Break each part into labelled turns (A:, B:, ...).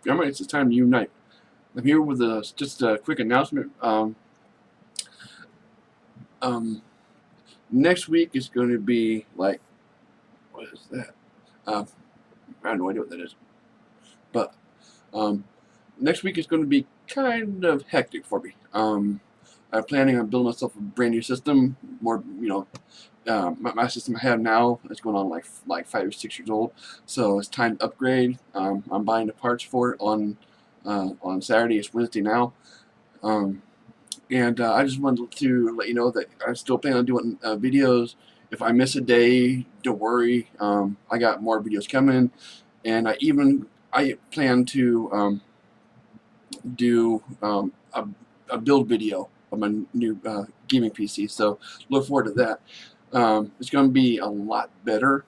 A: Alright, it's time to unite. I'm here with just a quick announcement. Next week is going to be like, what is that? I have no idea what that is. But next week is going to be kind of hectic for me. I'm planning on building myself a brand new system. More, my system I have now is going on like 5 or 6 years old, so it's time to upgrade. I'm buying the parts for it on Saturday. It's Wednesday now, and I just wanted to let you know that I still plan on doing videos. If I miss a day, don't worry. I got more videos coming, and I plan to do a build video of my new gaming PC. So look forward to that. It's going to be a lot better.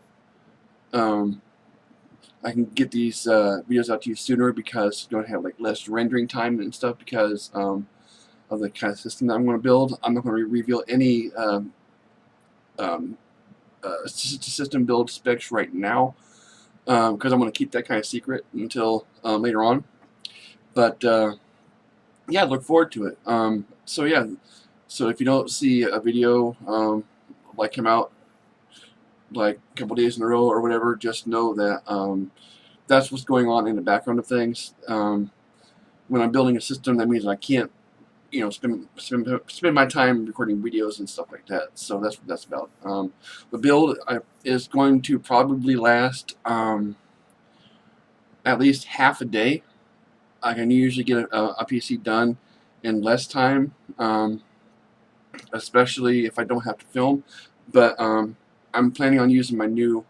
A: I can get these videos out to you sooner because it's going to have like less rendering time and stuff because of the kind of system that I'm going to build. I'm not going to reveal any system build specs right now because I'm going to keep that kind of secret until later on. But yeah, look forward to it. So yeah, so if you don't see a video like come out like a couple days in a row or whatever, just know that that's what's going on in the background of things. When I'm building a system, that means I can't, spend my time recording videos and stuff like that. So that's what that's about. The build is going to probably last at least half a day. I can usually get a PC done in less time, especially if I don't have to film. But I'm planning on using my new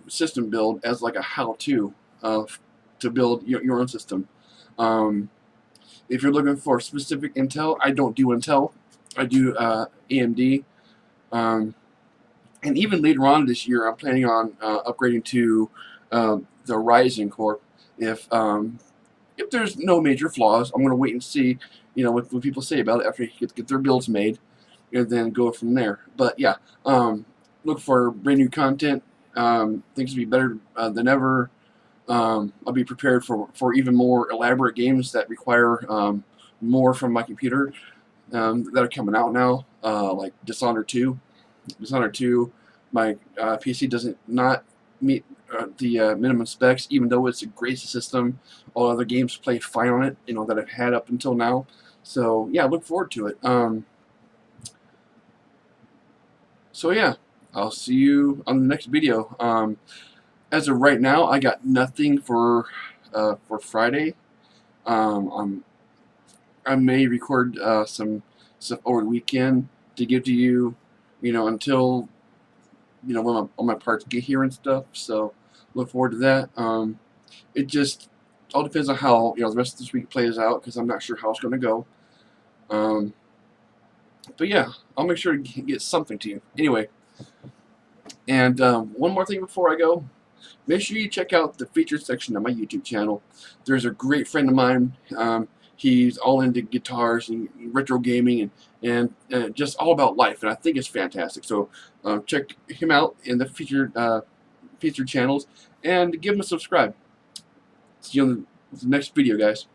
A: system build as like a how-to to build your own system. If you're looking for specific Intel, I don't do Intel. I do AMD. And even later on this year, I'm planning on upgrading to the Ryzen core. If there's no major flaws, I'm going to wait and see, what people say about it after they get their builds made, and then go from there. But yeah, look for brand new content. Things will be better than ever. I'll be prepared for even more elaborate games that require more from my computer that are coming out now, like Dishonored 2. Dishonored 2, my PC doesn't not meet the minimum specs, even though it's a great system. All other games play fine on it, that I've had up until now. So yeah, look forward to it. So yeah, I'll see you on the next video. As of right now, I got nothing for Friday. I may record some stuff over the weekend to give to you, until when all my parts get here and stuff. So look forward to that. It just all depends on how the rest of this week plays out because I'm not sure how it's going to go. But yeah, I'll make sure to get something to you anyway. And one more thing before I go. Make sure you check out the featured section of my YouTube channel. There's a great friend of mine. He's all into guitars and retro gaming and just all about life, and I think it's fantastic. So check him out in the featured channels and give him a subscribe. See you on the next video, guys.